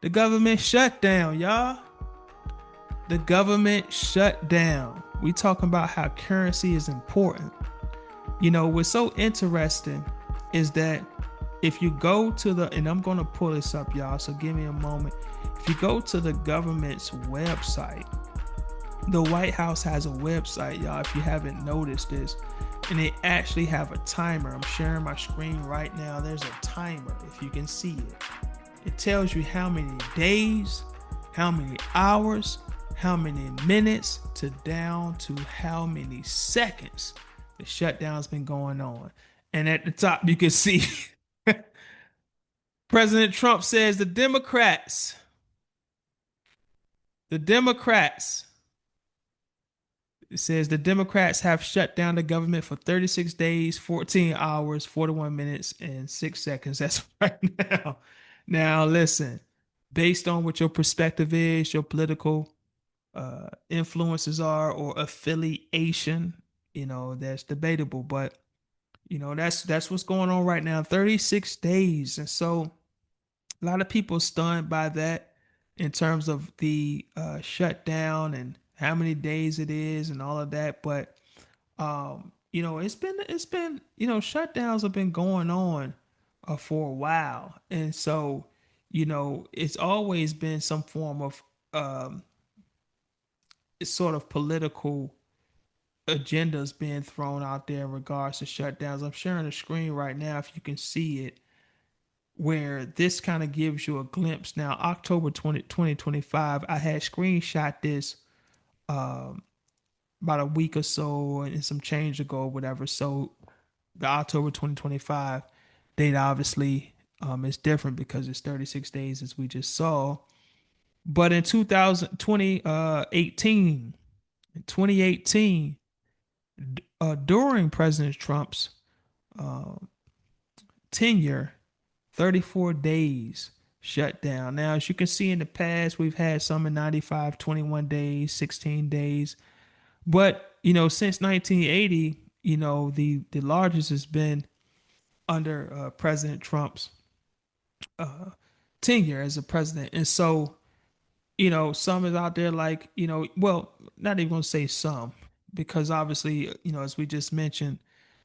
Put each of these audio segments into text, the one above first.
The government shut down, y'all. The government shut down. We talking about how currency is important. What's so interesting is that if you go to and I'm going to pull this up, y'all, so give me a moment. If you go to the government's website, the White House has a website, y'all, if you haven't noticed this, and they actually have a timer. I'm sharing my screen right now. There's a timer, if you can see it. It tells you how many days, how many hours, how many minutes, to down to how many seconds the shutdown's been going on. And at the top, you can see President Trump says the Democrats, it says the Democrats have shut down the government for 36 days, 14 hours, 41 minutes, and 6 seconds. That's right now. Now, listen, based on what your perspective is, your political influences are, or affiliation, that's debatable. But that's what's going on right now. 36 days, and so a lot of people stunned by that in terms of the shutdown and how many days it is and all of that. But it's been shutdowns have been going on for a while, and so it's always been some form of um, sort of political agendas being thrown out there in regards to shutdowns. I'm sharing the screen right now if you can see it, where this kind of gives you a glimpse. Now, October 2025, I had screenshot this um, about a week or so and some change ago, whatever. So the October 2025 date obviously is different because it's 36 days as we just saw. But in 2018, during President Trump's uh, tenure, 34 days shut down. Now, as you can see in the past, we've had some in 95, 21 days, 16 days. But, since 1980, the largest has been under President Trump's uh, tenure as a president. And so, some is out there like, well, not even going to say some, because obviously, as we just mentioned,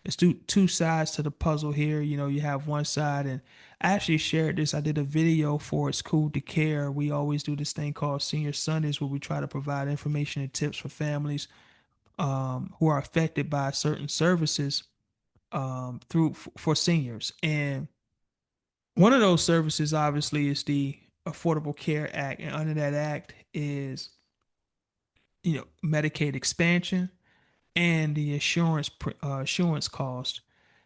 it's two sides to the puzzle here. You have one side, and I actually shared this. I did a video for It's Cool to Care. We always do this thing called Senior Sundays where we try to provide information and tips for families who are affected by certain services through for seniors. And one of those services, obviously, is the Affordable Care Act, and under that act is Medicaid expansion and the insurance cost,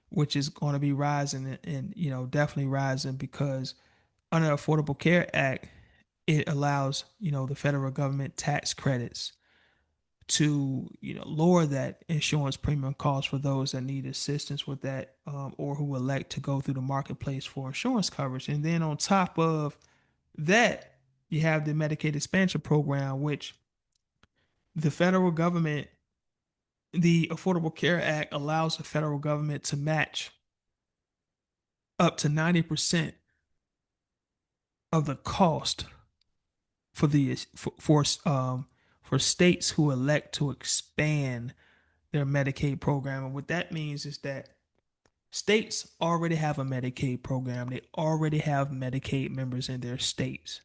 which is going to be rising and definitely rising because under the Affordable Care Act, it allows the federal government tax credits to lower that insurance premium cost for those that need assistance with that or who elect to go through the marketplace for insurance coverage. And then on top of that, you have the Medicaid expansion program, which the federal government, the Affordable Care Act allows the federal government to match up to 90% of the cost for the for states who elect to expand their Medicaid program. And what that means is that states already have a Medicaid program. They already have Medicaid members in their states.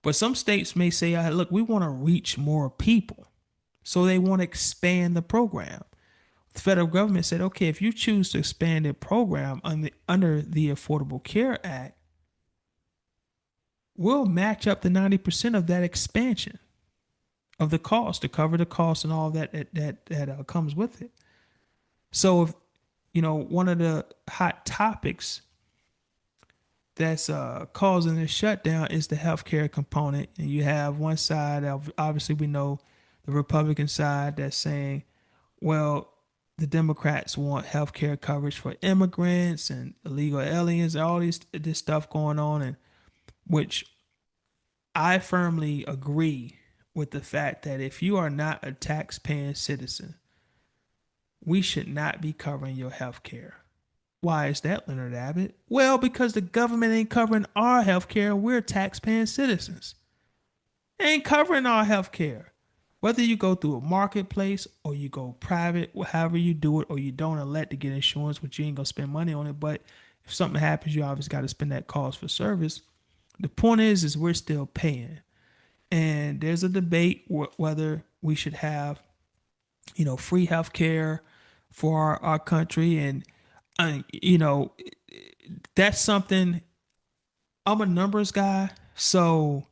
But some states may say, look, we want to reach more people. So they want to expand the program. The federal government said, okay, if you choose to expand the program under the Affordable Care Act, we'll match up to 90% of that expansion of the cost to cover the cost and all that comes with it. So, if, one of the hot topics that's causing this shutdown is the healthcare component. And you have one side, obviously, we know the Republican side that's saying, well, the Democrats want healthcare coverage for immigrants and illegal aliens, and all this stuff going on, and which I firmly agree with the fact that if you are not a tax-paying citizen, we should not be covering your health care. Why is that, Leonard Abbott? Well, because the government ain't covering our health care. We're taxpaying citizens. They ain't covering our health care. Whether you go through a marketplace or you go private, however you do it, or you don't elect to get insurance, which you ain't gonna spend money on it. But if something happens, you obviously got to spend that cost for service. The point is we're still paying, and there's a debate whether we should have, free health care for our country, and that's something. I'm a numbers guy, so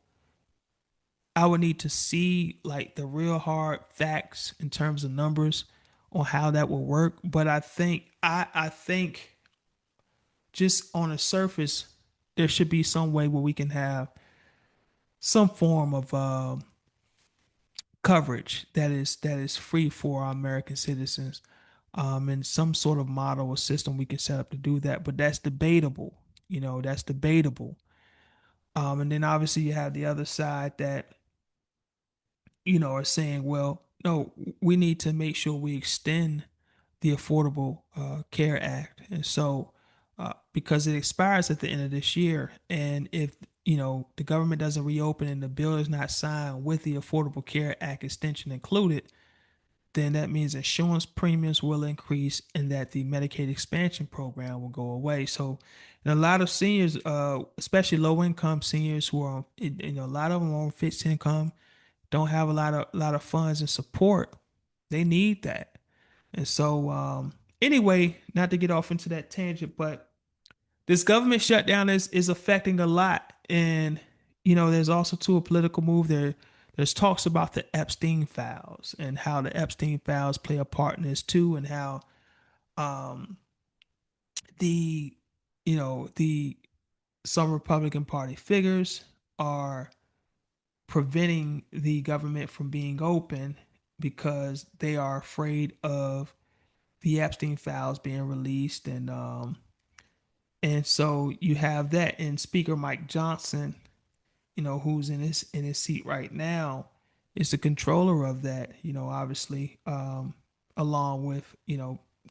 I would need to see like the real hard facts in terms of numbers on how that will work. But I think just on the surface, there should be some way where we can have some form of coverage that is free for our American citizens, and some sort of model or system we can set up to do that. But that's debatable. That's debatable. And then obviously you have the other side that are saying, well, no, we need to make sure we extend the Affordable Care Act. And so, because it expires at the end of this year, and if the government doesn't reopen and the bill is not signed with the Affordable Care Act extension included, then that means insurance premiums will increase and that the Medicaid expansion program will go away. So, and a lot of seniors, especially low income seniors who are, a lot of them are on fixed income, don't have a lot of funds and support. They need that. And so, anyway, not to get off into that tangent, but this government shutdown is affecting a lot. And there's also too a political move there. There's talks about the Epstein files and how the Epstein files play a part in this too, and how um, the the some Republican Party figures are preventing the government from being open because they are afraid of the Epstein files being released, and so you have that. And Speaker Mike Johnson, who's in his seat right now, is the controller of that. Obviously, along with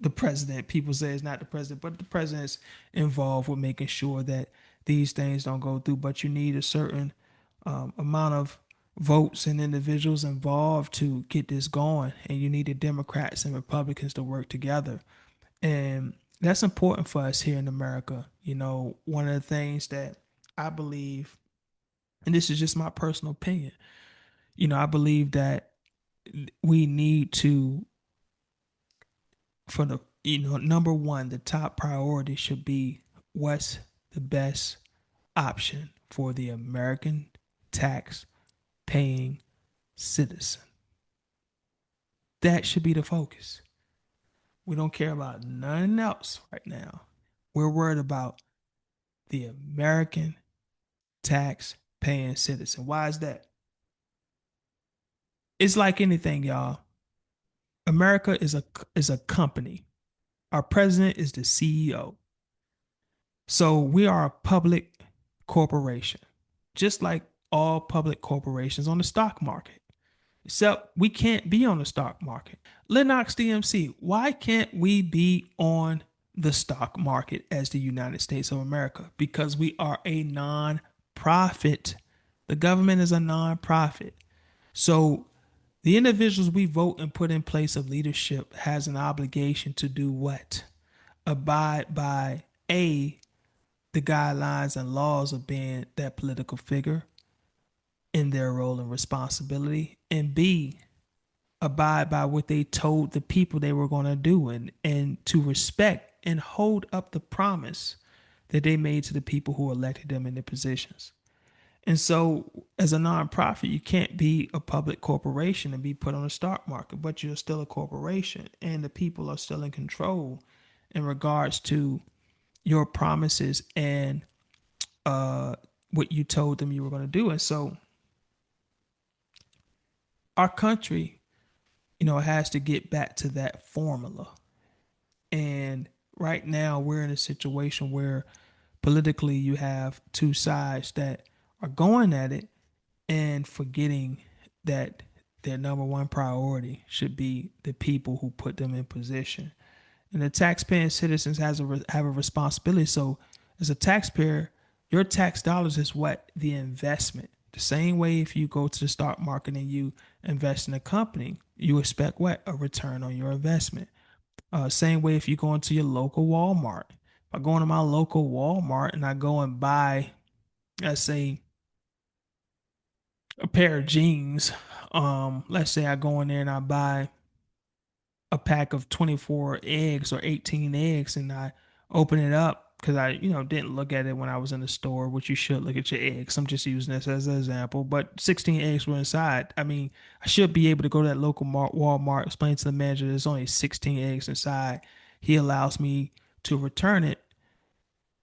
the president. People say it's not the president, but the president's involved with making sure that these things don't go through. But you need a certain amount of votes and individuals involved to get this going, and you need the Democrats and Republicans to work together. And that's important for us here in America. One of the things that I believe, and this is just my personal opinion, I believe that we need to, for the, number one, the top priority should be what's the best option for the American tax paying citizen. That should be the focus. We don't care about nothing else right now. We're worried about the American tax paying citizen. Why is that? It's like anything, y'all. America is a company. Our president is the CEO. So we are a public corporation, just like all public corporations on the stock market. Except we can't be on the stock market. LenOxe the MC, why can't we be on the stock market as the United States of America? Because we are a non-profit. The government is a non-profit. So the individuals we vote and put in place of leadership has an obligation to do what? Abide by the guidelines and laws of being that political figure in their role and responsibility, and B, abide by what they told the people they were going to do, and to respect and hold up the promise that they made to the people who elected them in their positions. And so, as a nonprofit, you can't be a public corporation and be put on the stock market, but you're still a corporation, and the people are still in control in regards to your promises and what you told them you were going to do. And so, our country, has to get back to that formula. And right now, we're in a situation where politically you have two sides that are going at it and forgetting that their number one priority should be the people who put them in position. And the taxpaying citizens have a responsibility. So, as a taxpayer, your tax dollars is what the investment. The same way if you go to the stock market and you invest in a company, you expect what a return on your investment. Same way if you go into your local Walmart. If I go into my local Walmart and I go and buy, let's say, a pair of jeans. Let's say I go in there and I buy a pack of 24 eggs or 18 eggs and I open it up because I, didn't look at it when I was in the store, which you should look at your eggs. I'm just using this as an example, but 16 eggs were inside. I mean, I should be able to go to that local Walmart, explain to the manager there's only 16 eggs inside. He allows me to return it.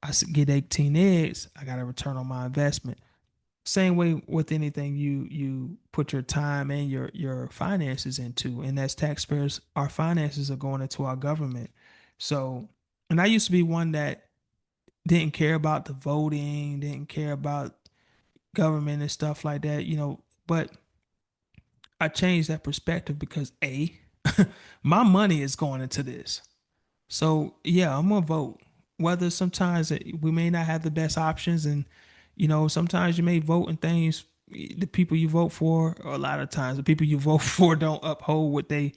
I get 18 eggs. I got to return on my investment. Same way with anything you put your time and your finances into, and as taxpayers, our finances are going into our government. So, and I used to be one that didn't care about the voting, didn't care about government and stuff like that, but I changed that perspective because A, my money is going into this. So yeah, I'm gonna vote. Whether sometimes we may not have the best options, and sometimes you may vote in things the people you vote for, or a lot of times the people you vote for don't uphold what they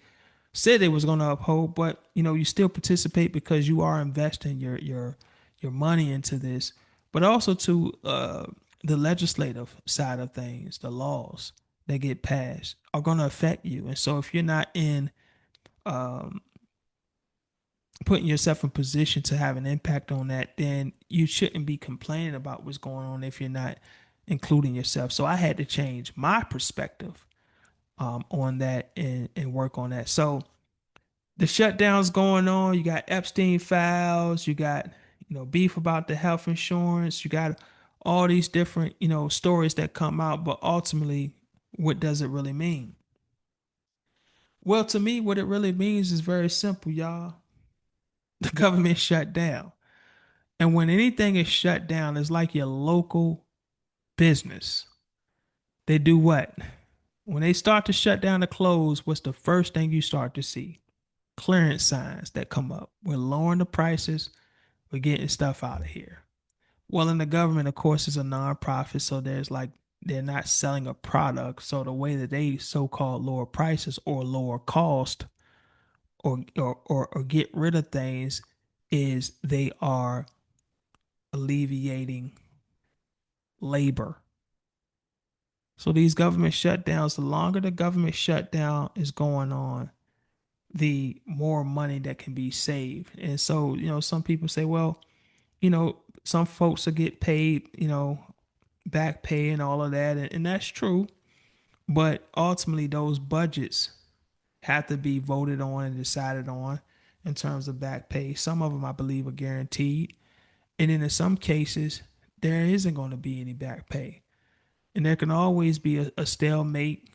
said they was gonna uphold. But you still participate because you are investing your money into this, but also to the legislative side of things, the laws that get passed are gonna affect you. And so if you're not in um, putting yourself in position to have an impact on that, then you shouldn't be complaining about what's going on if you're not including yourself. So I had to change my perspective on that and work on that. So the shutdowns going on, you got Epstein files, you got beef about the health insurance, you got all these different stories that come out, but ultimately, what does it really mean? Well, to me, what it really means is very simple, y'all. The government shut down. And when anything is shut down, it's like your local business. They do what? When they start to shut down the close, what's the first thing you start to see? Clearance signs that come up. We're lowering the prices. We're getting stuff out of here. Well, in the government, of course, is a nonprofit, so there's like they're not selling a product. So the way that they so-called lower prices or lower cost or get rid of things is they are alleviating labor. So these government shutdowns, the longer the government shutdown is going on, the more money that can be saved. And so, some people say, well, some folks will get paid, back pay and all of that. And that's true. But ultimately, those budgets have to be voted on and decided on in terms of back pay. Some of them, I believe, are guaranteed. And then in some cases, there isn't going to be any back pay. And there can always be a stalemate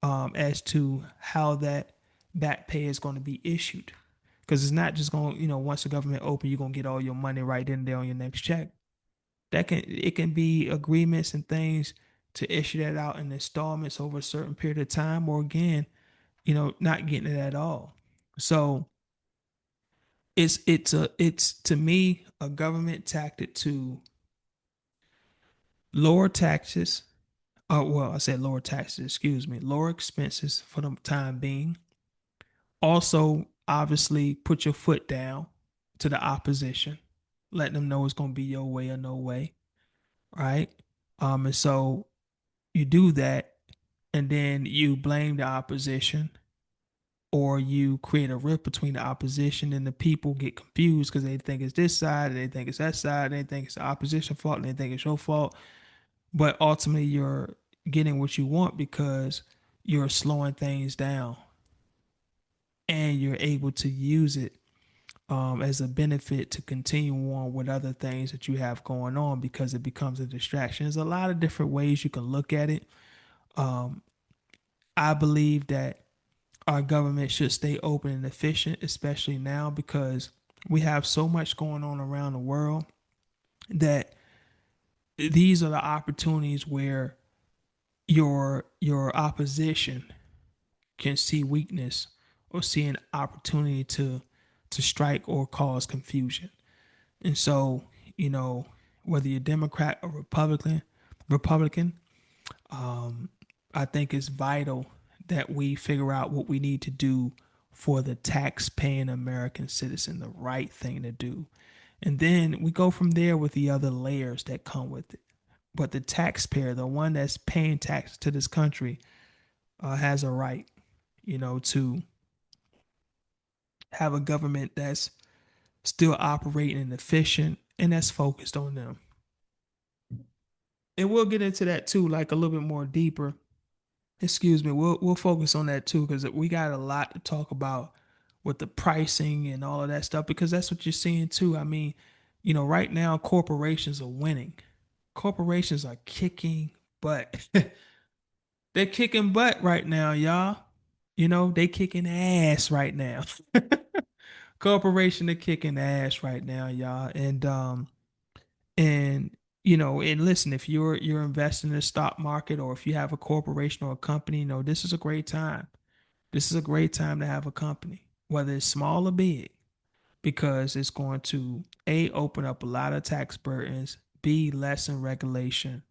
as to how that back pay is going to be issued. Because it's not just going, once the government open, you're going to get all your money right in there on your next check. It can be agreements and things to issue that out in installments over a certain period of time, or again, not getting it at all. So it's to me a government tactic to lower taxes. Well, I said lower taxes, excuse me, lower expenses for the time being. Also, obviously, put your foot down to the opposition, letting them know it's going to be your way or no way, right? And so you do that, and then you blame the opposition, or you create a rift between the opposition, and the people get confused because they think it's this side, and they think it's that side, and they think it's the opposition fault, and they think it's your fault. But ultimately, you're getting what you want because you're slowing things down and you're able to use it as a benefit to continue on with other things that you have going on because it becomes a distraction. There's a lot of different ways you can look at it. Um, I believe that our government should stay open and efficient, especially now because we have so much going on around the world that these are the opportunities where your opposition can see weakness or see an opportunity to strike or cause confusion. And so, you know, whether you're Democrat or Republican, um, I think it's vital that we figure out what we need to do for the tax-paying American citizen, the right thing to do. And then we go from there with the other layers that come with it. But the taxpayer, the one that's paying taxes to this country, has a right, to have a government that's still operating and efficient and that's focused on them. And we'll get into that too, like a little bit more deeper. Excuse me. We'll focus on that too because we got a lot to talk about with the pricing and all of that stuff because that's what you're seeing too. I mean, right now corporations are winning. Corporations are kicking butt. They're kicking butt right now, y'all. They kicking ass right now. Corporation are kicking ass right now, y'all. And listen, if you're investing in the stock market or if you have a corporation or a company, this is a great time. This is a great time to have a company, whether it's small or big, because it's going to A, open up a lot of tax burdens, B, lessen regulation,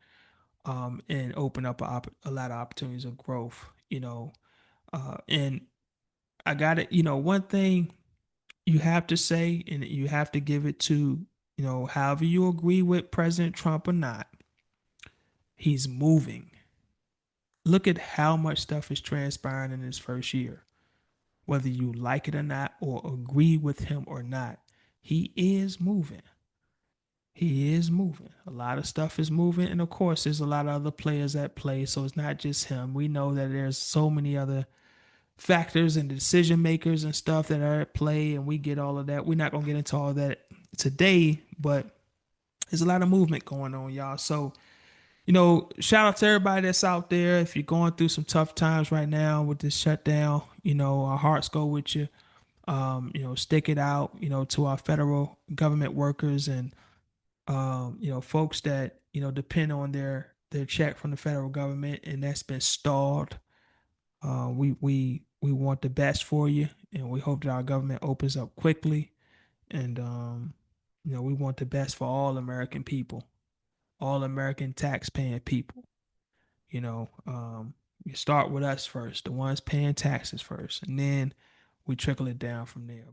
and open up a lot of opportunities of growth, and I got it. One thing you have to say, and you have to give it to, however you agree with President Trump or not, he's moving. Look at how much stuff is transpiring in his first year. Whether you like it or not, or agree with him or not, he is moving. He is moving. A lot of stuff is moving. And of course, there's a lot of other players at play. So it's not just him. We know that there's so many other factors and decision makers and stuff that are at play, and we get all of that. We're not gonna get into all that today, but there's a lot of movement going on, y'all. So, shout out to everybody that's out there. If you're going through some tough times right now with this shutdown, our hearts go with you. Stick it out, to our federal government workers and folks that, depend on their check from the federal government and that's been stalled. We want the best for you, and we hope that our government opens up quickly. And we want the best for all American people, all American tax-paying people. You start with us first, the ones paying taxes first, and then we trickle it down from there.